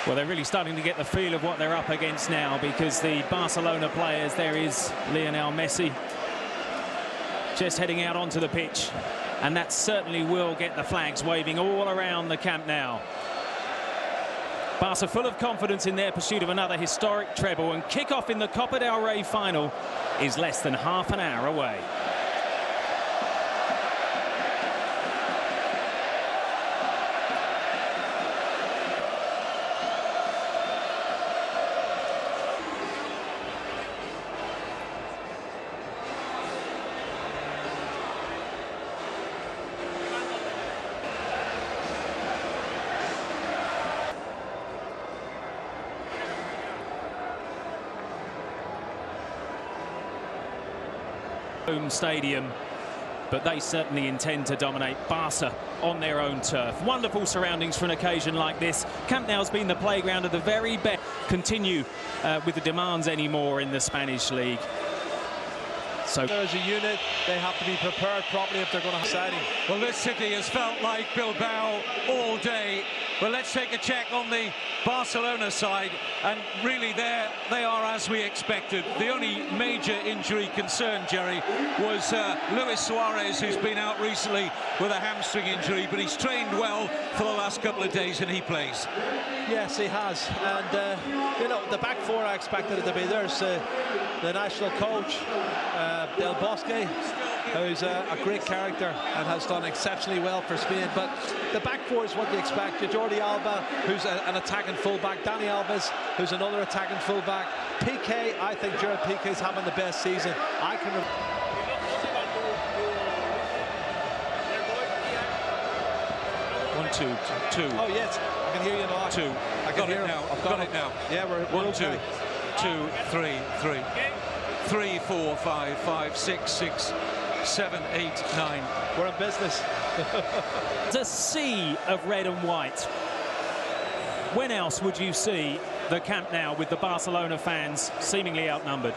Well, they're really starting to get the feel of what they're up against now, because the Barcelona players, there is Lionel Messi, just heading out onto the pitch. And that certainly will get the flags waving all around the Camp Nou. Barca full of confidence in their pursuit of another historic treble, and kick-off in the Copa del Rey final is less than half an hour away. Home stadium, but they certainly intend to dominate Barca on their own turf. Wonderful surroundings for an occasion like this. Camp Nou's been the playground of the very best. Continue with the demands anymore in the Spanish league. So as a unit, they have to be prepared properly if they're going to have exciting. Well, this city has felt like Bilbao all day. Well, let's take a check on the Barcelona side, and really they are as we expected. The only major injury concern, Jerry, was Luis Suarez, who's been out recently with a hamstring injury, but he's trained well for the last couple of days and he plays. Yes, he has, and you know, the back four I expected it to be. There's the national coach, Del Bosque, who's a great character and has done exceptionally well for Spain, but the back four is what you expect. Jordi Alba, who's an attacking fullback, Dani Alves, who's another attacking fullback, Piqué. I think Gerard Piqué's having the best season I can remember. 1, 2, 2. Oh yes, I can hear you now. 2. I got it now. I've got it now. Yeah, we're 1, okay. 2, 2, 3, 3, 3, 4, 5, 5, 6, 6, 7, 8, 9. We're in business. It's a sea of red and white. When else would you see the Camp Nou with the Barcelona fans seemingly outnumbered?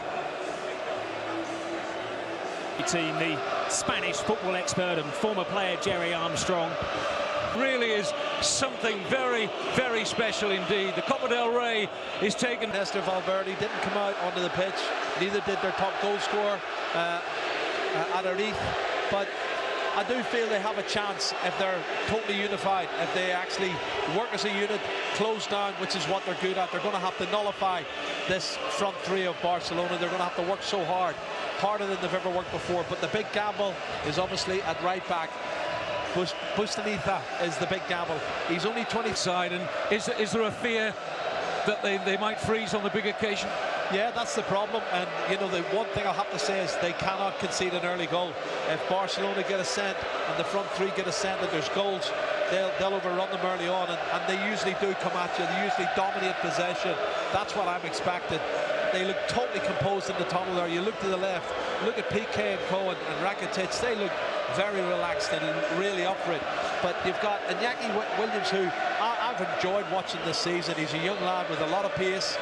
Team, the Spanish football expert and former player Jerry Armstrong. Really is something very, very special indeed. The Copa del Rey is taken. Néstor Valverde didn't come out onto the pitch, neither did their top goal scorer, Athletic, but I do feel they have a chance if they're totally unified, if they actually work as a unit, close down, which is what they're good at. They're going to have to nullify this front three of Barcelona. They're going to have to work so hard, harder than they've ever worked before. But the big gamble is obviously at right back. Bustamante is the big gamble. He's only 20 side, and is there a fear that they might freeze on the big occasion? Yeah, that's the problem. And you know, the one thing I have to say is they cannot concede an early goal. If Barcelona get a scent and the front three get a scent and there's goals, they'll overrun them early on, and they usually do come at you. They usually dominate possession. That's what I'm expecting. They look totally composed in the tunnel there. You look to the left, look at Piqué and Cohen and Rakitic. They look very relaxed and really up for it. But you've got Iñaki Williams, who I've enjoyed watching this season. He's a young lad with a lot of pace,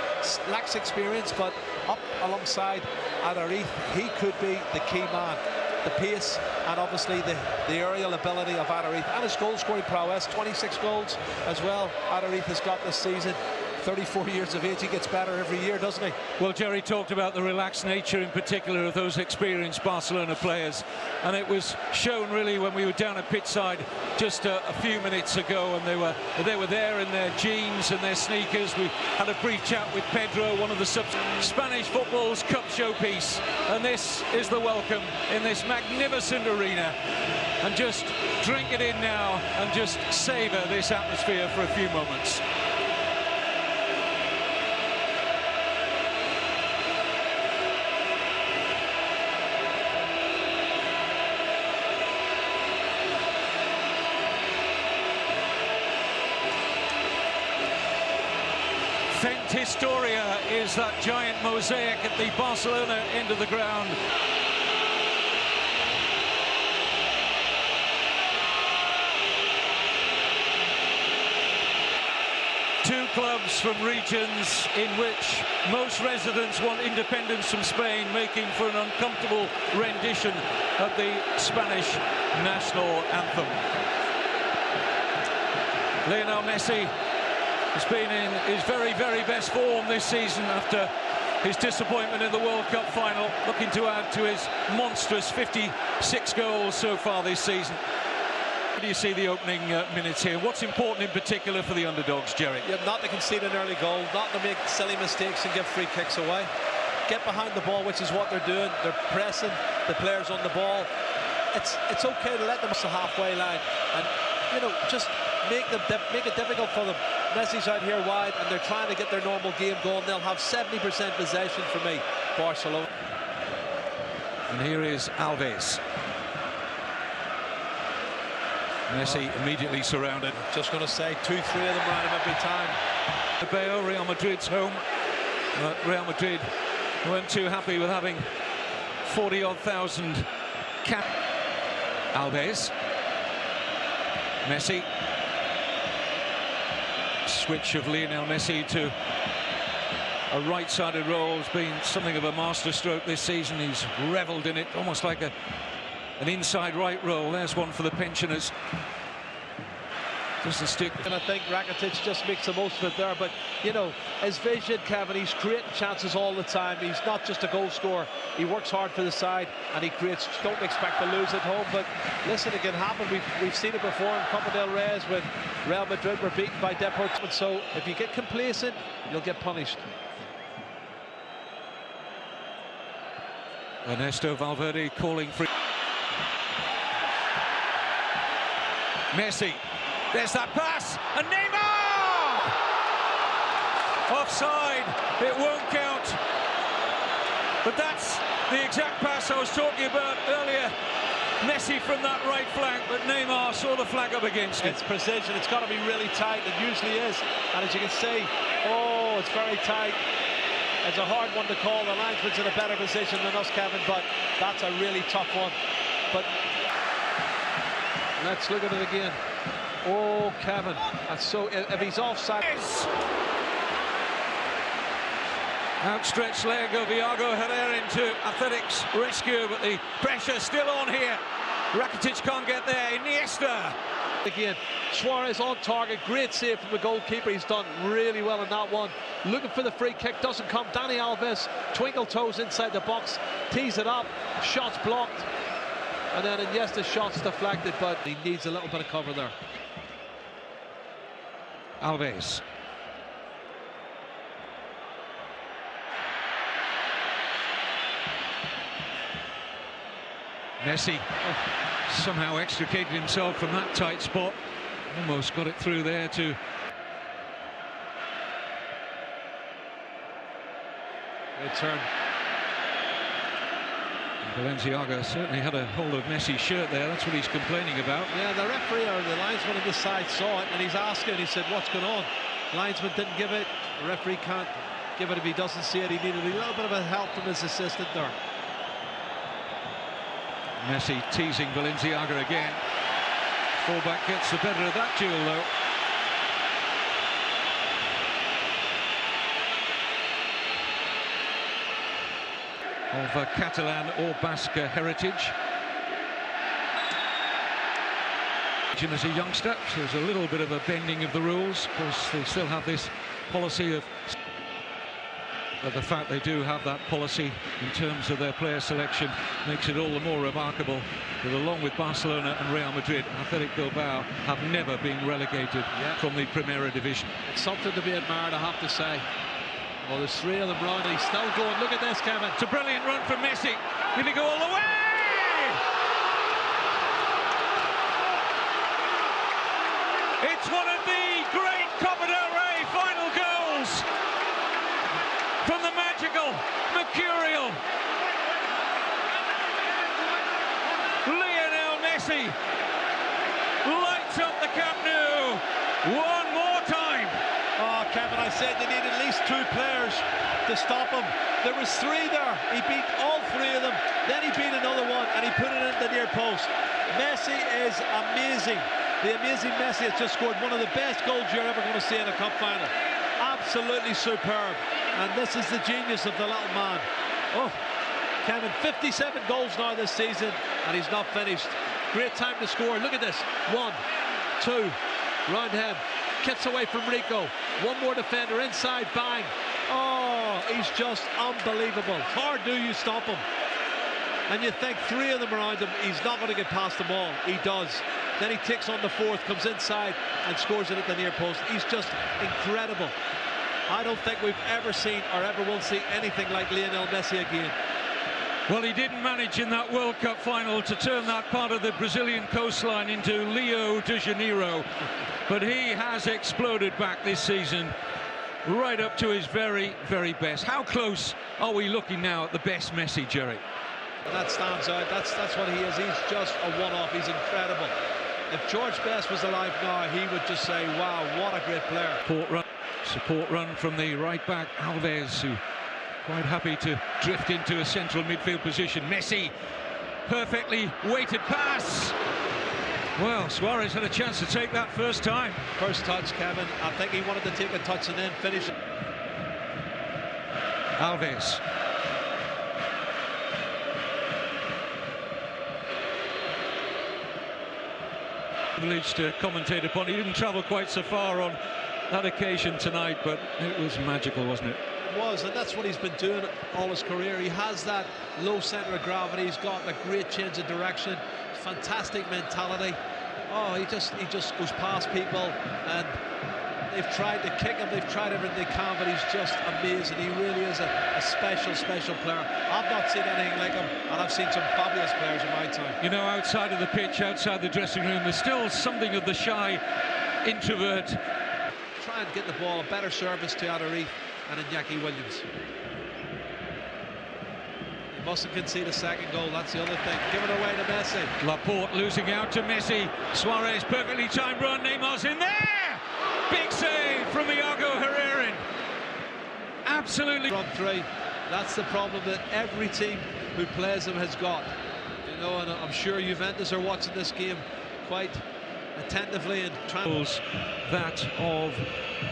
lacks experience, but up alongside Athletic, he could be the key man. The pace and obviously the aerial ability of Athletic, and his goal scoring prowess, 26 goals as well. Athletic has got this season. 34 years of age, he gets better every year, doesn't he? Well, Jerry talked about the relaxed nature in particular of those experienced Barcelona players, and it was shown really when we were down at pitchside just a few minutes ago, and they were there in their jeans and their sneakers. We had a brief chat with Pedro, one of the Spanish football's cup showpiece, and this is the welcome in this magnificent arena. And just drink it in now and just savor this atmosphere for a few moments. Fent Historia is that giant mosaic at the Barcelona end of the ground. Two clubs from regions in which most residents want independence from Spain, making for an uncomfortable rendition of the Spanish national anthem. Lionel Messi has been in his very, very best form this season after his disappointment in the World Cup final, looking to add to his monstrous 56 goals so far this season. How do you see the opening minutes here? What's important in particular for the underdogs, Jerry? Yeah, not to concede an early goal, not to make silly mistakes and give free kicks away. Get behind the ball, which is what they're doing. They're pressing the players on the ball. It's okay to let them cross the halfway line and, you know, just make it difficult for them. Messi's out here wide and they're trying to get their normal game going. They'll have 70% possession for me, Barcelona. And here is Alves. Messi immediately surrounded. Just going to say 2-3 of them around him every time. Bilbao, Real Madrid's home. Real Madrid weren't too happy with having 40-odd thousand cap. Alves. Messi. Switch of Lionel Messi to a right-sided role has been something of a masterstroke this season. He's revelled in it, almost like an inside right role. There's one for the pensioners. Doesn't stick. And I think Rakitic just makes the most of it there. But, you know, his vision, Kevin, he's creating chances all the time. He's not just a goal scorer. He works hard for the side and he creates. Don't expect to lose at home. But listen, it can happen. We've seen it before in Copa del Rey when Real Madrid were beaten by Deportivo. So if you get complacent, you'll get punished. Ernesto Valverde calling for Messi. There's that pass, and Neymar! Offside, it won't count. But that's the exact pass I was talking about earlier. Messi from that right flank, but Neymar saw the flag up against it. It's precision, it's got to be really tight, it usually is. And as you can see, oh, it's very tight. It's a hard one to call. The linesman's in a better position than us, Kevin, but that's a really tough one. But let's look at it again. Oh, Kevin, that's so. If he's offside. Yes. Outstretched leg of Iago Herrera into Athletic's rescue, but the pressure still on here. Rakitic can't get there. Iniesta. Again, Suarez on target, great save from the goalkeeper. He's done really well in that one. Looking for the free kick, doesn't come. Dani Alves, twinkle toes inside the box, tees it up, shots blocked, and then Iniesta's shot's deflected, but he needs a little bit of cover there. Alves. Messi somehow extricated himself from that tight spot. Almost got it through there to good turn. Balenciaga certainly had a hold of Messi's shirt there. That's what he's complaining about. Yeah, the referee or the linesman on this side saw it and he's asking, he said, what's going on? The linesman didn't give it. The referee can't give it if he doesn't see it. He needed a little bit of a help from his assistant there. Messi teasing Balenciaga again. Fullback gets the better of that duel, though. Of Catalan or Basque heritage. As a youngster, so there's a little bit of a bending of the rules, because they still have this policy of. But the fact they do have that policy in terms of their player selection makes it all the more remarkable that along with Barcelona and Real Madrid, Athletic Bilbao have never been relegated from the Primera Division. It's something to be admired, I have to say. Well, there's three of them round. He's still going. Look at this, Kevin. It's a brilliant run from Messi. Did he go all the way? It's one of the great Copa del Rey final goals from the magical, mercurial Lionel Messi. Lights up the Camp Nou one more time. Oh, Kevin, I said they need at least two players to stop him. There was three there. He beat all three of them. Then he beat another one, and he put it in the near post. Messi is amazing. The amazing Messi has just scored one of the best goals you're ever going to see in a cup final. Absolutely superb. And this is the genius of the little man. Oh, Kevin, 57 goals now this season, and he's not finished. Great time to score. Look at this. 1, 2, round him. Gets away from Rico. One more defender inside, bang. Oh, he's just unbelievable. How do you stop him? And you think three of them around him, he's not going to get past them all. He does. Then he takes on the fourth, comes inside and scores it at the near post. He's just incredible. I don't think we've ever seen or ever will see anything like Lionel Messi again. Well, he didn't manage in that World Cup final to turn that part of the Brazilian coastline into Rio de Janeiro, but he has exploded back this season, right up to his very, very best. How close are we looking now at the best Messi, Jerry? And that stands out. That's what he is. He's just a one-off. He's incredible. If George Best was alive now, he would just say, wow, what a great player. Support run from the right back, Alves, who quite happy to drift into a central midfield position. Messi, perfectly weighted pass. Well, Suarez had a chance to take that first time. First touch, Kevin. I think he wanted to take a touch and then finish it. Alves. Privileged to commentate upon. He didn't travel quite so far on that occasion tonight, but it was magical, wasn't it? It was, and that's what he's been doing all his career. He has that low centre of gravity. He's got a great change of direction, fantastic mentality. Oh, he just goes past people, and they've tried to kick him, they've tried everything they can, but he's just amazing. He really is a special player. I've not seen anything like him, and I've seen some fabulous players in my time. You know, outside of the pitch, outside the dressing room, there's still something of the shy introvert. Try and get the ball, a better service to Adariz and Iñaki Williams. He mustn't concede a second goal, that's the other thing. Give it away to Messi. Laporte losing out to Messi. Suarez, perfectly timed run. Neymar's in there! Big save from Iago Herrera. Absolutely. Front three. That's the problem that every team who plays them has got. You know, and I'm sure Juventus are watching this game quite attentively and trying. That of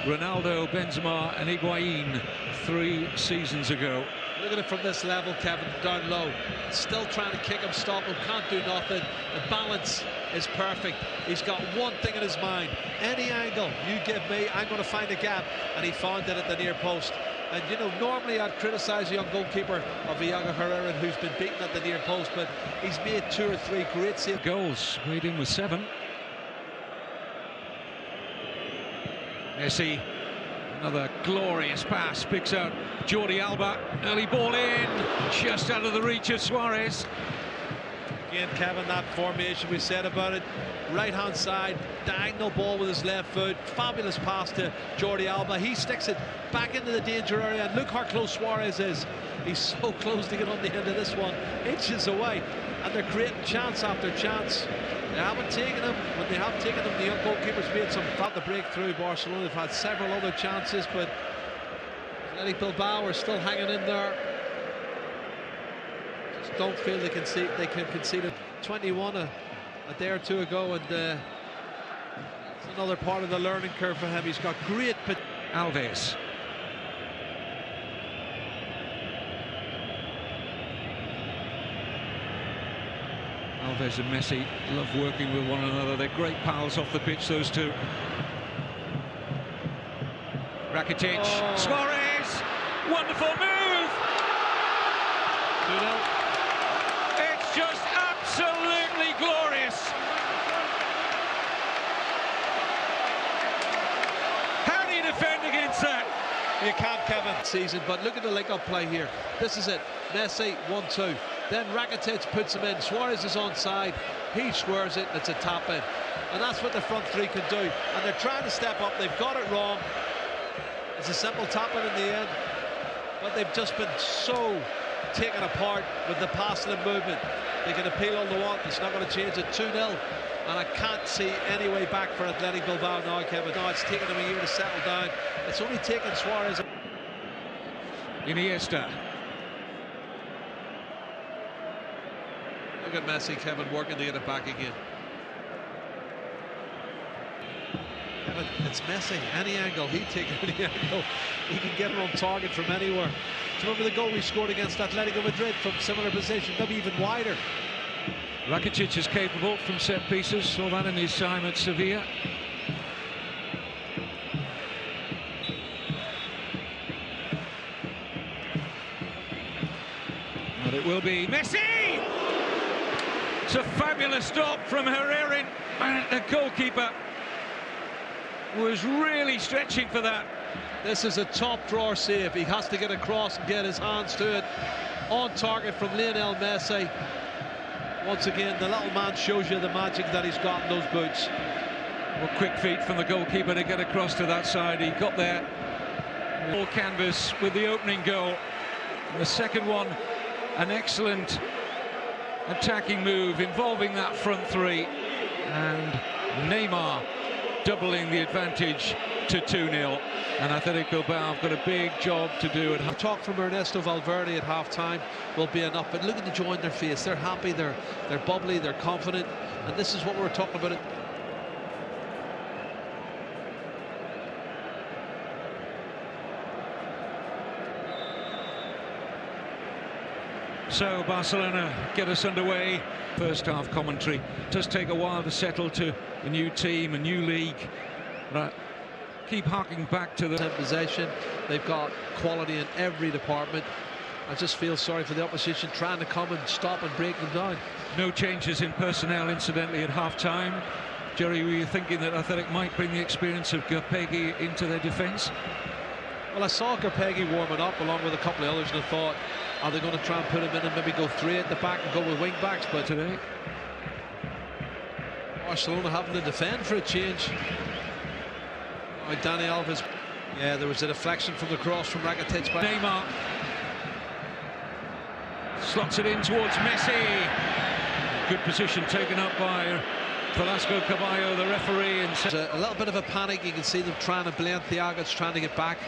Ronaldo, Benzema and Higuain 3 seasons ago. Look at it from this level, Kevin, down low. Still trying to kick him, stop him, can't do nothing. The balance is perfect. He's got one thing in his mind. Any angle you give me, I'm going to find a gap. And he found it at the near post. And, you know, normally I'd criticise the young goalkeeper of Iago Herrera, who's been beaten at the near post, but he's made 2 or 3 great saves. Goals, weighed in with 7. Messi, another glorious pass, picks out Jordi Alba, early ball in, just out of the reach of Suarez. Again, Kevin, that formation we said about it, right hand side, diagonal ball with his left foot, fabulous pass to Jordi Alba. He sticks it back into the danger area, and look how close Suarez is. He's so close to get on the end of this one, inches away, and they're creating chance after chance. They haven't taken him. When they have taken him, the young goalkeeper's made some fat to break through. Barcelona have had several other chances, but Athletic Bilbao are still hanging in there. Just don't feel they can concede it. 21 a day or two ago, and it's another part of the learning curve for him. He's got great. Alves. Alves and Messi love working with one another. They're great pals off the pitch, those two. Rakitic, Suarez, wonderful move! 2-0. It's just absolutely glorious. How do you defend against that? You can't, Kevin. Season, but look at the link-up play here. This is it. Messi 1-2. Then Rakitic puts him in. Suarez is onside. He squares it, and it's a tap in. And that's what the front three can do. And they're trying to step up. They've got it wrong. It's a simple tap in the end. But they've just been so taken apart with the passing and movement. They can appeal all they want. It's not going to change it. 2-0. And I can't see any way back for Athletic Bilbao now, Kevin. Now it's taken them a year to settle down. It's only taken Suarez. Iniesta. Look at Messi, Kevin, working to get it back again. Kevin, it's Messi. Any angle, he'd take any angle. He can get it on target from anywhere. Do you remember the goal we scored against Atletico Madrid from similar position, maybe even wider? Rakitic is capable from set pieces. Saw that in his time at Sevilla. And it will be Messi! It's a fabulous stop from Herrera, and the goalkeeper was really stretching for that. This is a top drawer save. He has to get across and get his hands to it. On target from Lionel Messi. Once again, the little man shows you the magic that he's got in those boots. Well, quick feet from the goalkeeper to get across to that side. He got there. All canvas with the opening goal. And the second one, an excellent attacking move involving that front three. And Neymar doubling the advantage to 2-0. And Athletic Bilbao have got a big job to do at half. Talk from Ernesto Valverde at half-time will be enough, but look at the joy in their face. They're happy, they're bubbly, they're confident, and this is what we were talking about. So Barcelona get us underway. First half commentary. It does take a while to settle to a new team, a new league. But keep harking back to the possession. They've got quality in every department. I just feel sorry for the opposition trying to come and stop and break them down. No changes in personnel, incidentally, at half-time. Jerry, were you thinking that Athletic might bring the experience of Gerpegi into their defence? Well, I saw Gerpegi warming up along with a couple of others, and I thought, are they going to try and put him in and maybe go 3 at the back and go with wing backs? But today, Barcelona having to defend for a change. Oh, Dani Alves. Yeah, there was a deflection from the cross from Rakitic by Neymar. Slots it in towards Messi. Good position taken up by Velasco Caballo, the referee. And a little bit of a panic. You can see them trying to blend Thiago's trying to get back.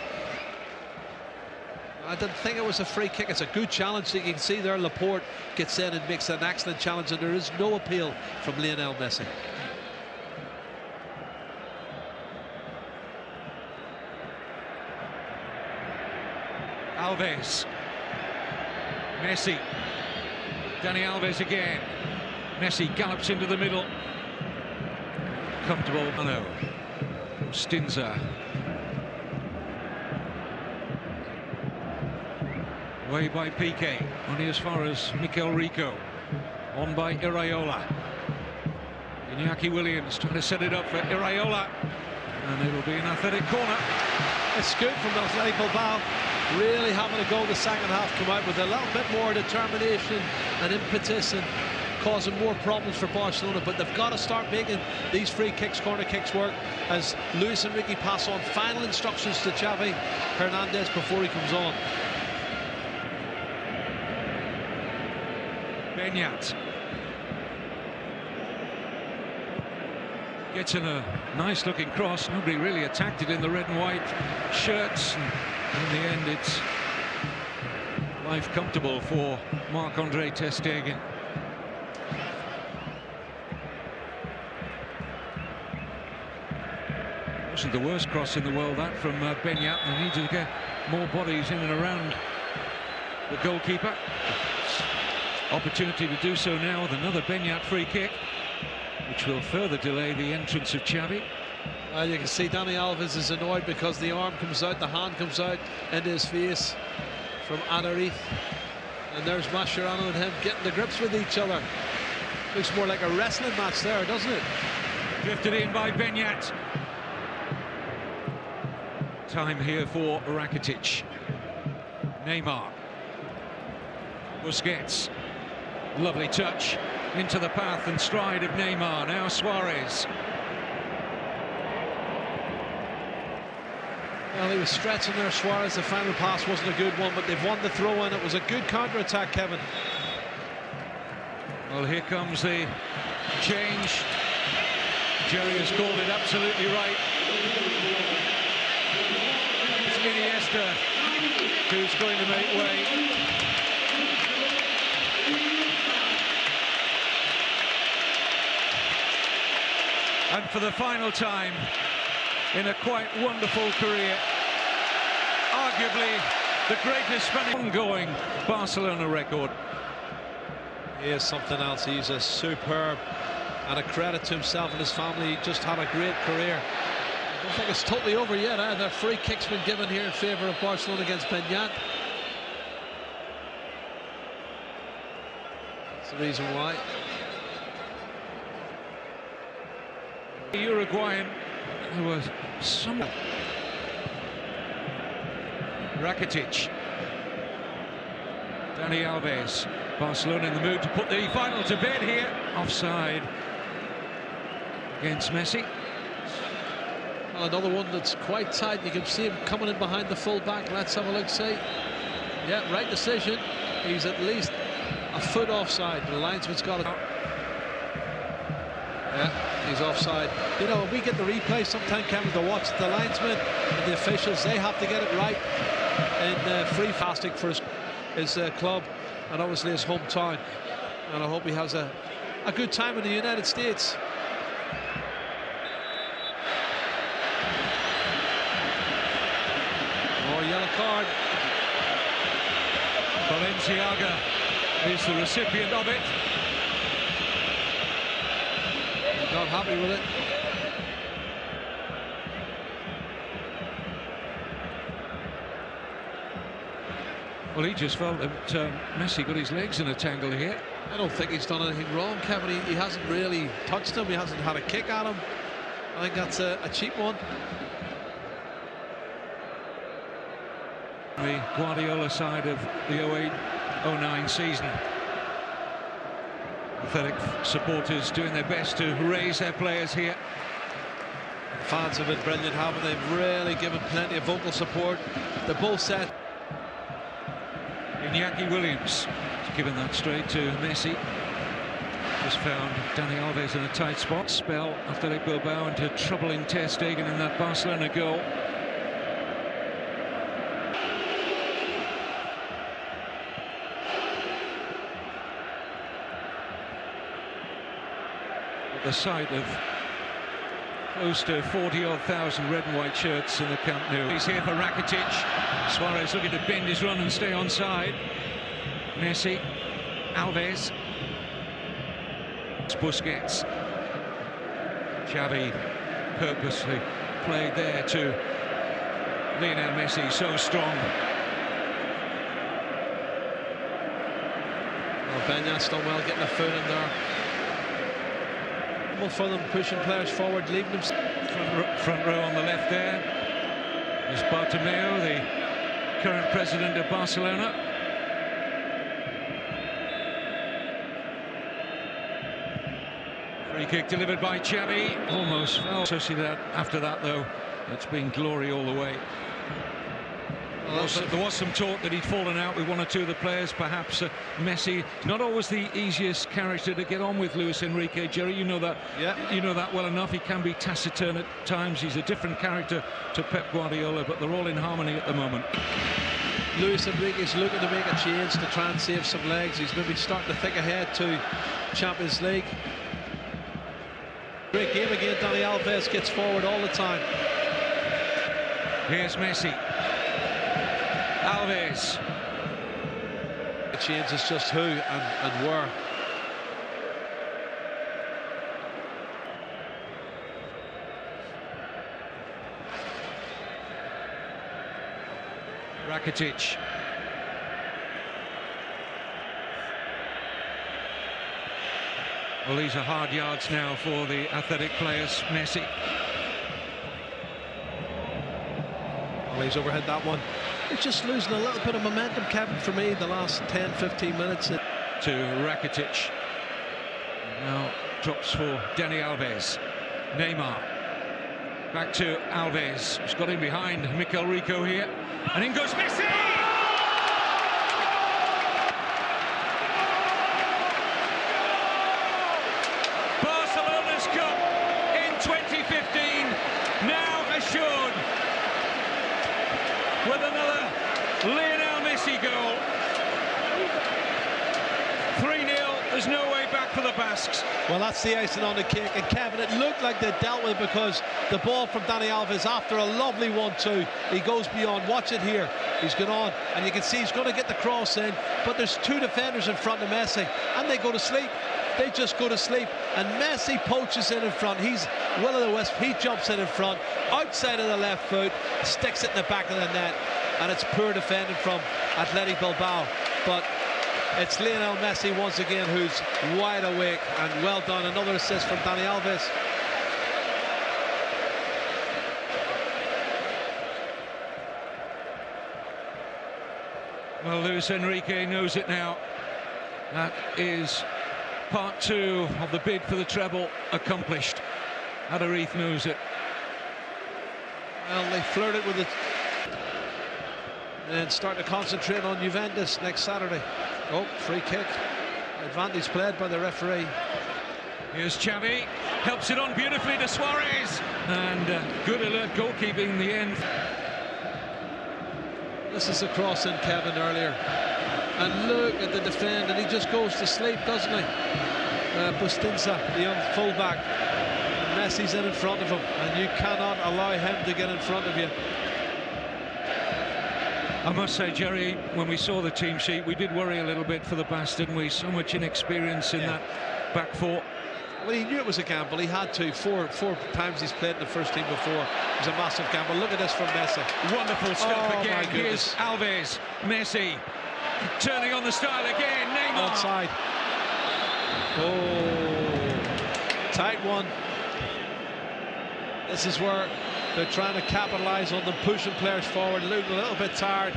I didn't think it was a free kick. It's a good challenge. You can see there Laporte gets in and makes an excellent challenge, and there is no appeal from Lionel Messi. Alves. Messi. Dani Alves again. Messi gallops into the middle. Comfortable. Oh no. Stinza. Away by Piqué. Only as far as Mikel Rico. On by Iraola. Iñaki Williams trying to set it up for Iraola. And it will be an Athletic corner. It's good from Athletic Bilbao. Really having to go the second half, come out with a little bit more determination and impetus and causing more problems for Barcelona, but they've got to start making these free kicks, corner kicks work, as Luis Enrique pass on final instructions to Xavi Hernandez before he comes on. Beñat gets in a nice looking cross. Nobody really attacked it in the red and white shirts, and in the end it's life comfortable for Marc-Andre ter Stegen. Wasn't the worst cross in the world, that from Beñat. They need to get more bodies in and around the goalkeeper. Opportunity to do so now with another Beñat free kick, which will further delay the entrance of Xavi. Well, you can see Dani Alves is annoyed because the arm comes out, the hand comes out into his face from Adarith. And there's Mascherano and him getting the grips with each other. Looks more like a wrestling match there, doesn't it? Drifted in by Beñat. Time here for Rakitic. Neymar. Busquets. Lovely touch into the path and stride of Neymar. Now Suarez. Well, he was stretching there, Suarez. The final pass wasn't a good one, but they've won the throw in. It was a good counter-attack, Kevin. Well, here comes the change. Jerry has called it absolutely right. It's Iniesta who's going to make way. And for the final time in a quite wonderful career, arguably the greatest Spanish ongoing Barcelona record. He is something else. He's a superb, and a credit to himself and his family. He just had a great career. I don't think it's totally over yet. The free kick's been given here in favour of Barcelona against Beñat. That's the reason why. The Uruguayan, there was some... Rakitic. Dani Alves. Barcelona in the mood to put the final to bed here. Offside against Messi. Well, another one that's quite tight. You can see him coming in behind the full-back. Let's have a look, see. Yeah, right decision. He's at least a foot offside. The linesman's got it. Yeah, he's offside. You know, when we get the replay, sometimes Kevin, to watch the linesmen and the officials, they have to get it right. And free fasting for his club and obviously his hometown. And I hope he has a good time in the United States. Oh, yellow card. Balenciaga is the recipient of it. Not happy with it. Well, he just felt that Messi got his legs in a tangle here. I don't think he's done anything wrong, Kevin. He hasn't really touched him. He hasn't had a kick at him. I think that's a cheap one. The Guardiola side of the 08-09 season. Athletic supporters doing their best to raise their players here. Fans have been brilliant, haven't they? They've really given plenty of vocal support. They're both set. Iñaki Williams giving that straight to Messi. Just found Dani Alves in a tight spot. Spell Athletic Bilbao into troubling Ter Stegen in that Barcelona goal. At the sight of close to 40,000 red and white shirts in the Camp Nou. He's here for Rakitic. Suarez looking to bend his run and stay onside. Messi, Alves, Busquets. Xavi purposely played there to Lionel Messi, so strong. Well, Benyat's done well getting a foot in there. For them, pushing players forward, leaving them. Front row on the left there is Bartomeu, the current president of Barcelona. Free kick delivered by Xavi, almost fell. Sociedad after that, though, it's been glory all the way. Well, there was some talk that he'd fallen out with one or two of the players, perhaps Messi. Not always the easiest character to get on with, Luis Enrique. Jerry, you know that. Yeah. You know that well enough. He can be taciturn at times. He's a different character to Pep Guardiola, but they're all in harmony at the moment. Luis Enrique's looking to make a change to try and save some legs. He's maybe starting to think ahead to Champions League. Great game again. Dani Alves gets forward all the time. Here's Messi. Alves. The change is just who and where. Rakitic. Well, these are hard yards now for the Athletic players. Messi. Well, he's overhead that one. He's just losing a little bit of momentum, Kevin, for me, the last 10-15 minutes. To Rakitic. Now drops for Dani Alves. Neymar. Back to Alves. He's got in behind Mikel Rico here. And in goes Messi! Barcelona's Cup in 2015 now assured with another Lionel Messi goal. 3-0, there's no way back for the Basques. Well, that's the icing on the cake, and Kevin, it looked like they dealt with it because the ball from Dani Alves, after a lovely 1-2, he goes beyond. Watch it here. He's gone on, and you can see he's going to get the cross in, but there's two defenders in front of Messi, and they go to sleep. They just go to sleep, and Messi poaches in front. He's will-o'-the-wisp. He jumps in front, outside of the left foot, sticks it in the back of the net, and it's poor defending from Athletic Bilbao. But It's Lionel Messi once again who's wide awake, and well done. Another assist from Dani Alves. Well, Luis Enrique knows it now. That is part 2 of the bid for the treble accomplished. Adariz knows it. Well, they flirted with it and start to concentrate on Juventus next Saturday. Oh, free kick. Advantage played by the referee. Here's Xavi, helps it on beautifully to Suarez, and good alert goalkeeping in the end. This is a cross in, Kevin, earlier. And look at the defend, and he just goes to sleep, doesn't he? Bustinza, the young fullback. And Messi's in front of him, and you cannot allow him to get in front of you. I must say, Jerry, when we saw the team sheet, we did worry a little bit for the Bas, didn't we? So much inexperience in that back four. Well, he knew it was a gamble. He had to. Four times he's played in the first team before. It was a massive gamble. Look at this from Messi. Wonderful stuff again. Here's Goodness. Alves, Messi, turning on the style again. Neymar. Outside. Oh, tight one. This is where they're trying to capitalise on them, pushing players forward. Looking a little bit tired.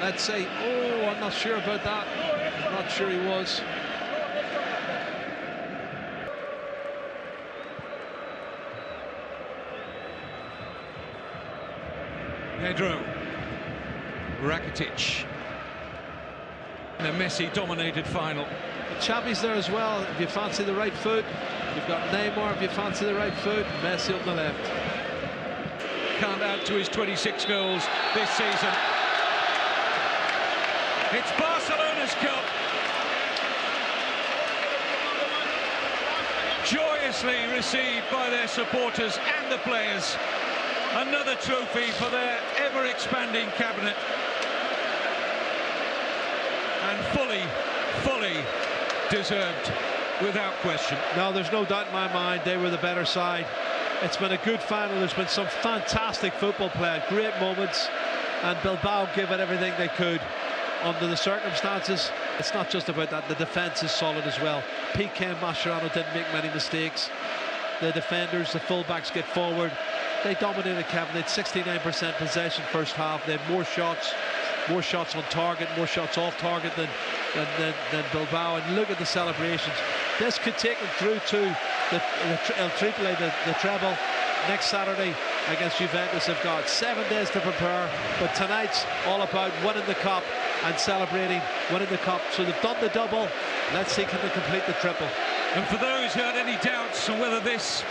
Let's say, oh, I'm not sure about that. I'm not sure he was. Pedro, Rakitic, in a Messi-dominated final. But Xavi's there as well. If you fancy the right foot, you've got Neymar. If you fancy the right foot, Messi on the left. Can't add to his 26 goals this season. It's Barcelona's cup. Joyously received by their supporters and the players. Another trophy for their ever-expanding cabinet. And fully deserved, without question. No, there's no doubt in my mind they were the better side. It's been a good final. There's been some fantastic football play, great moments, and Bilbao gave it everything they could under the circumstances. It's not just about that. The defence is solid as well. Piqué and Mascherano didn't make many mistakes. The defenders, the fullbacks get forward. They dominated, Kevin. They had 69% possession first half. They had more shots on target, more shots off target than Bilbao. And look at the celebrations. This could take them through to El Triple, the treble next Saturday against Juventus. They've got 7 days to prepare, but tonight's all about winning the cup and celebrating winning the cup. So they've done the double. Let's see, can they complete the triple? And for those who had any doubts on whether this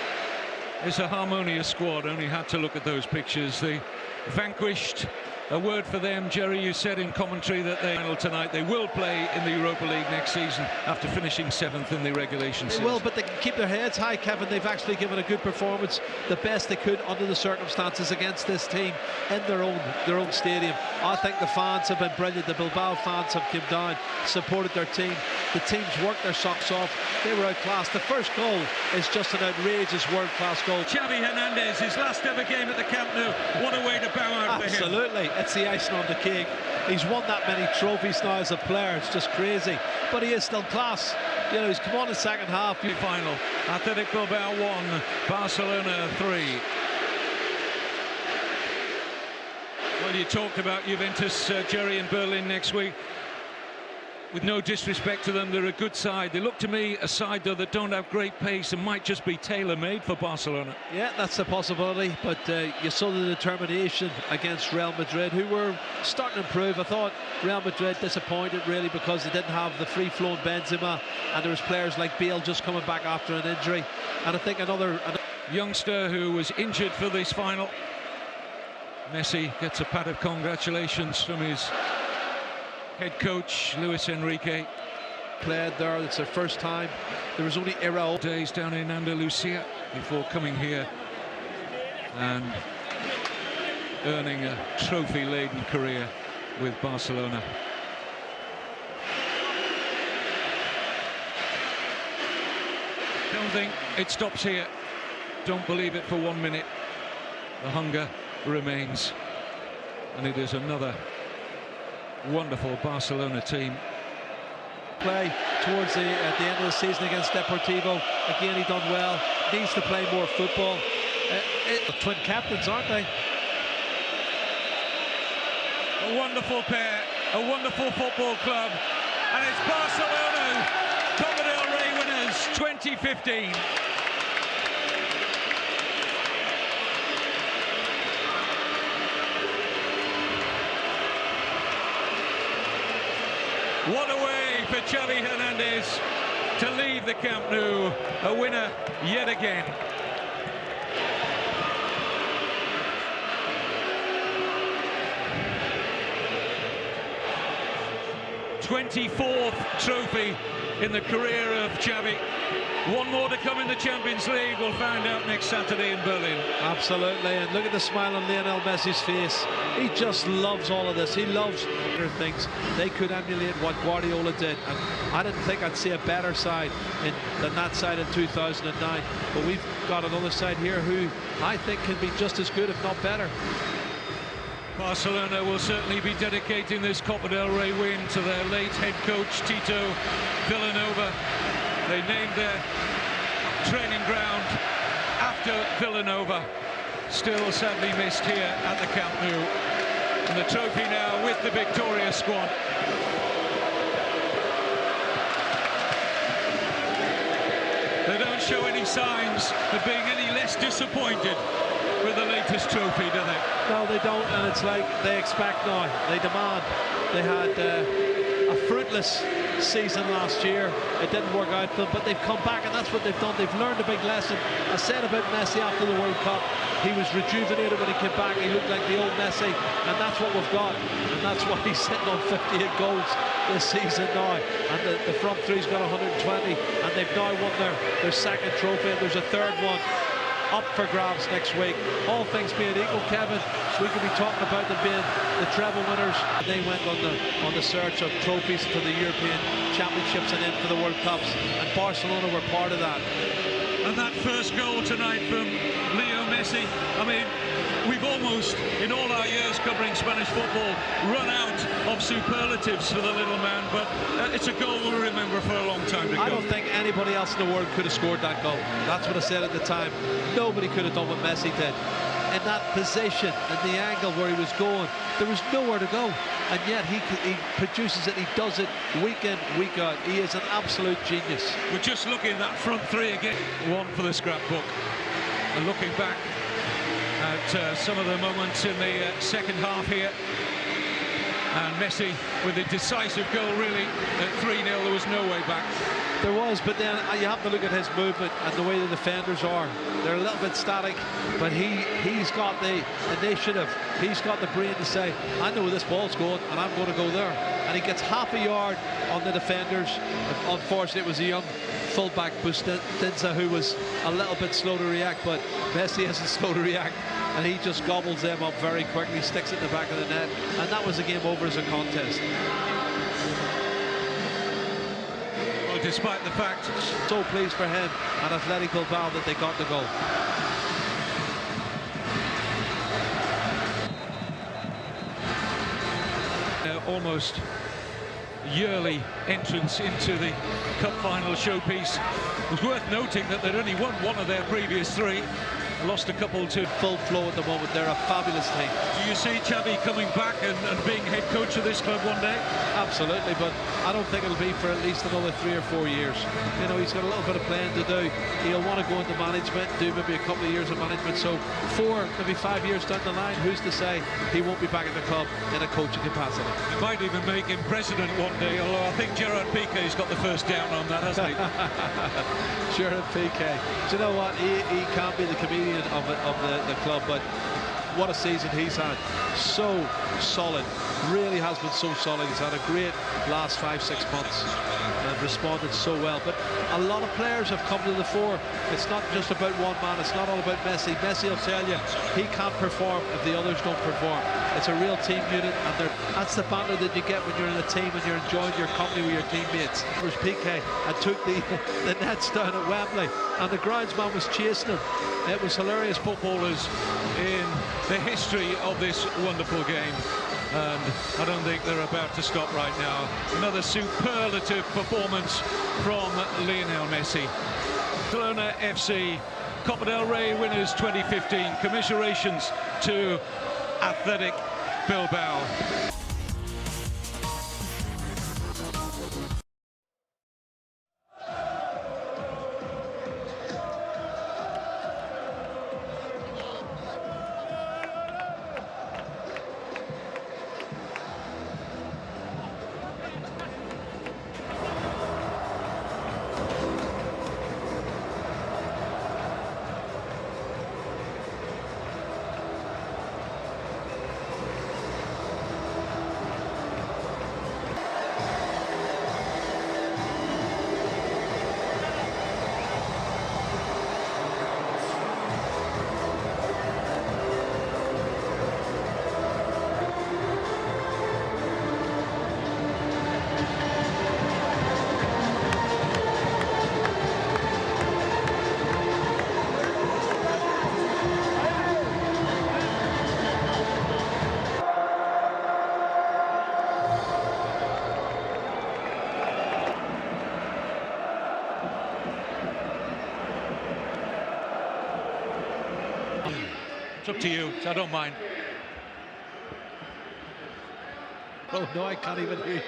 is a harmonious squad, only had to look at those pictures. The vanquished, a word for them. Jerry, you said in commentary that they final tonight. They will play in the Europa League next season after finishing 7th in the regulation season. They will, but they can keep their heads high, Kevin. They've actually given a good performance, the best they could under the circumstances against this team in their own stadium. I think the fans have been brilliant. The Bilbao fans have come down, supported their team. The team's worked their socks off. They were outclassed. The first goal is just an outrageous world-class goal. Xavi Hernandez, his last ever game at the Camp Nou. What a way to bow out for him. Absolutely. It's the icing on the cake. He's won that many trophies now as a player. It's just crazy. But he is still class. You know, he's come on in the second half. Final. Athletic Bilbao 1, Barcelona 3. Well, you talked about Juventus, Jerry, in Berlin next week. With no disrespect to them, they're a good side. They look to me a side, though, that don't have great pace and might just be tailor-made for Barcelona. Yeah, that's a possibility, but you saw the determination against Real Madrid, who were starting to improve. I thought Real Madrid disappointed, really, because they didn't have the free-flowing Benzema, and there was players like Bale just coming back after an injury. And I think another youngster who was injured for this final. Messi gets a pat of congratulations from his head coach, Luis Enrique. Played there, it's their first time. There was only Iraola days down in Andalusia before coming here and earning a trophy-laden career with Barcelona. Don't think it stops here. Don't believe it for 1 minute. The hunger remains, and it is another wonderful Barcelona team Play towards at the end of the season against Deportivo. Again, he done well. Needs to play more football. Twin captains, aren't they? A wonderful pair, a wonderful football club, and it's Barcelona, Copa del Rey winners 2015. What a way for Xavi Hernandez to leave the Camp Nou, a winner yet again. 24th trophy in the career of Xavi. One more to come in the Champions League. We'll find out next Saturday in Berlin. Absolutely, and look at the smile on Lionel Messi's face. He just loves all of this. He loves other things. They could emulate what Guardiola did, and I didn't think I'd see a better side than that side in 2009. But we've got another side here who I think can be just as good, if not better. Barcelona will certainly be dedicating this Copa del Rey win to their late head coach Tito Villanova. They named their training ground after Villanova, still sadly missed here at the Camp Nou. And the trophy now with the Victoria squad. They don't show any signs of being any less disappointed with the latest trophy, do they? No, they don't, and it's like they expect now, they demand. They had a fruitless season last year. It didn't work out for them, but they've come back, and that's what they've done. They've learned a big lesson. I said about Messi after the World Cup, he was rejuvenated when he came back. He looked like the old Messi, and that's what we've got, and that's why he's sitting on 58 goals this season now, and the front three's got 120, and they've now won their second trophy, and there's a third one up for grabs next week. All things being equal, Kevin, we could be talking about them being the treble winners. They went on the search of trophies for the European Championships and in for the World Cups, and Barcelona were part of that. And that first goal tonight from Leo Messi, I mean, we've almost, in all our years covering Spanish football, run out of superlatives for the little man, but it's a goal we'll remember for a long time to come. I don't think anybody else in the world could have scored that goal. That's what I said at the time. Nobody could have done what Messi did. In that position, in the angle where he was going, there was nowhere to go. And yet he produces it, he does it week in, week out. He is an absolute genius. We're just looking at that front three again. One for the scrapbook. And looking back at some of the moments in the second half here. And Messi with a decisive goal, really, at 3-0, there was no way back. There was, but then you have to look at his movement and the way the defenders are. They're a little bit static, but he's got the initiative. He's got the brain to say, I know where this ball's going, and I'm going to go there. And he gets half a yard on the defenders. Unfortunately, it was a young fullback, Bustinza, who was a little bit slow to react, but Messi isn't slow to react, and he just gobbles them up very quickly, sticks it in the back of the net, and that was the game over as a contest. Well, despite the fact, so pleased for him and Athletic Bilbao that they got the goal. Almost yearly entrance into the cup final showpiece. It was worth noting that they'd only won one of their previous three, lost a couple to full flow at the moment. They're a fabulous team. Do you see Xavi coming back and being head coach of this club one day? Absolutely, but I don't think it'll be for at least another 3 or 4 years. You know, he's got a little bit of playing to do. He'll want to go into management, do maybe a couple of years of management. So 4, maybe 5 years down the line, who's to say he won't be back at the club in a coaching capacity? He might even make him president one day, although I think Gerard Piqué's got the first down on that, hasn't he? Gerard Piqué. Do you know what? He can't be the comedian of the club, but what a season he's had. So solid, really has been so solid. He's had a great last 5-6 months and responded so well, but a lot of players have come to the fore. It's not just about one man, it's not all about Messi. Messi will tell you he can't perform if the others don't perform. It's a real team unit, and that's the banter that you get when you're in a team and you're enjoying your company with your teammates. There's Piqué and took the nets down at Wembley, and the groundsman was chasing him. It was hilarious. Footballers in the history of this wonderful game. and I don't think they're about to stop right now. Another superlative performance from Lionel Messi. Barcelona FC, Copa del Rey winners 2015. Commiserations to Athletic Bilbao. It's up to you, so I don't mind. Oh no, I can't even hear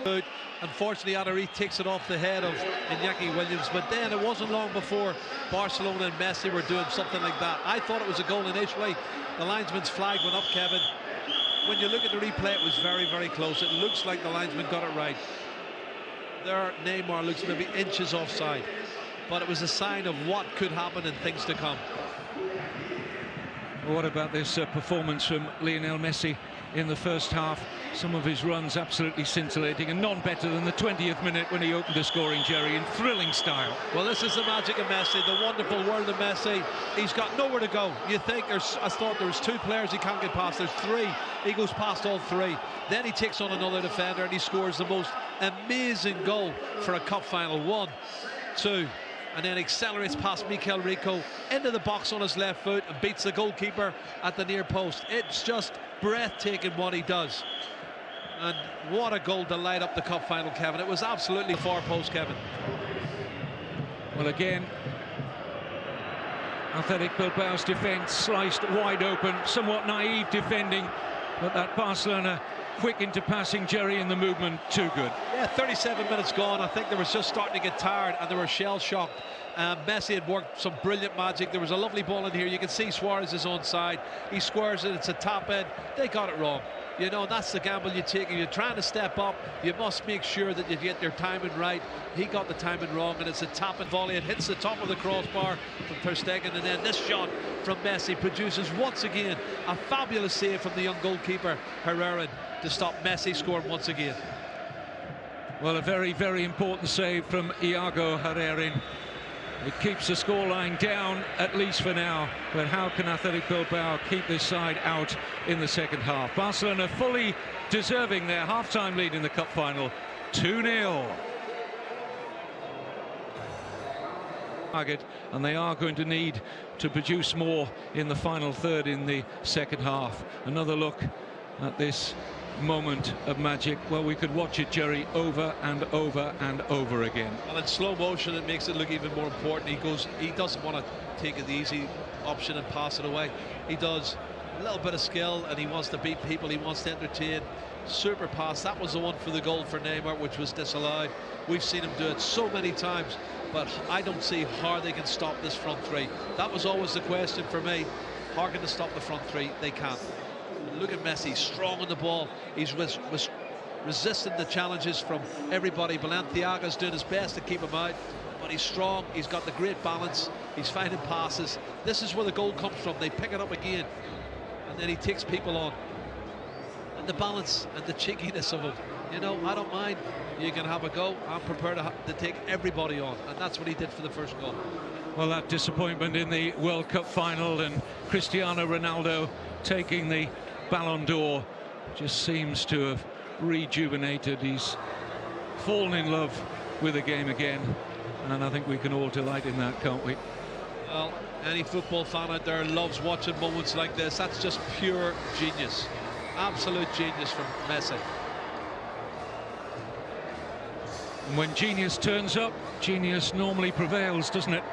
you. Unfortunately, Adari takes it off the head of Iñaki Williams, but then it wasn't long before Barcelona and Messi were doing something like that. I thought it was a goal initially. The linesman's flag went up, Kevin. When you look at the replay, it was very, very close. It looks like the linesman got it right. There, Neymar looks maybe inches offside, but it was a sign of what could happen and things to come. What about this performance from Lionel Messi in the first half? Some of his runs absolutely scintillating, and none better than the 20th minute when he opened the scoring, Jerry, in thrilling style. Well, this is the magic of Messi, the wonderful world of Messi. He's got nowhere to go. You think I thought there was 2 players he can't get past. There's 3. He goes past all 3. Then he takes on another defender and he scores the most amazing goal for a cup final. 1, 2. And then accelerates past Mikel Rico into the box on his left foot and beats the goalkeeper at the near post. It's just breathtaking what he does. And what a goal to light up the cup final, Kevin. It was absolutely far post, Kevin. Well, again, Athletic Bilbao's defence sliced wide open, somewhat naive defending, but that Barcelona quick into passing, Jerry, in the movement, too good. Yeah, 37 minutes gone. I think they were just starting to get tired and they were shell-shocked. Messi had worked some brilliant magic. There was a lovely ball in here. You can see Suarez is onside. He squares it. It's a top end. They got it wrong. You know, that's the gamble you take. If you're trying to step up, you must make sure that you get your timing right. He got the timing wrong, and it's a tap and volley. It hits the top of the crossbar from Ter Stegen, and then this shot from Messi produces once again a fabulous save from the young goalkeeper Herrera to stop Messi scoring once again. Well, a very, very important save from Iago Herrera. It keeps the scoreline down, at least for now. But how can Athletic Bilbao keep this side out in the second half? Barcelona fully deserving their half-time lead in the cup final, 2-0. Target, and they are going to need to produce more in the final third in the second half. Another look at this moment of magic. Well, we could watch it, Jerry, over and over and over again. Well, in slow motion, it makes it look even more important. He doesn't want to take the easy option and pass it away. He does a little bit of skill, and he wants to beat people. He wants to entertain. Super pass. That was the one for the goal for Neymar, which was disallowed. We've seen him do it so many times, but I don't see how they can stop this front three. That was always the question for me. How can they stop the front three? They can't. Look at Messi, strong on the ball. He's resisting the challenges from everybody. Balenciaga's doing his best to keep him out, but he's strong. He's got the great balance. He's finding passes. This is where the goal comes from. They pick it up again, and then he takes people on. And the balance and the cheekiness of him. You know, I don't mind. You can have a go. I'm prepared to take everybody on, and that's what he did for the first goal. Well, that disappointment in the World Cup final and Cristiano Ronaldo taking the Ballon d'Or just seems to have rejuvenated. He's fallen in love with the game again, and I think we can all delight in that, can't we? Well, any football fan out there loves watching moments like this. That's just pure genius. Absolute genius from Messi. And when genius turns up, genius normally prevails, doesn't it?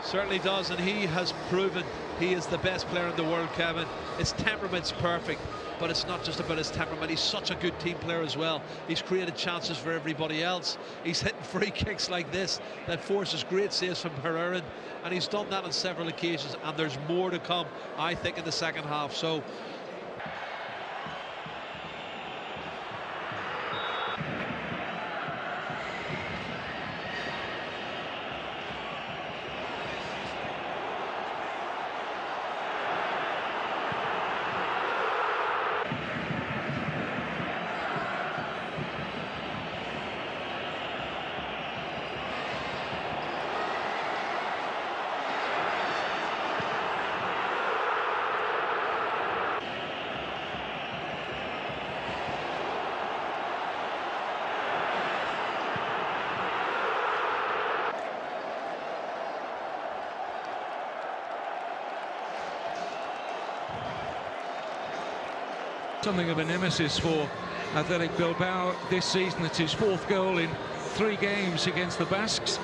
Certainly does, and he has proven he is the best player in the world, Kevin. His temperament's perfect, but it's not just about his temperament. He's such a good team player as well. He's created chances for everybody else. He's hitting free kicks like this that forces great saves from Herrera, and he's done that on several occasions, and there's more to come, I think, in the second half. So something of a nemesis for Athletic Bilbao this season. It's his 4th goal in 3 games against the Basques.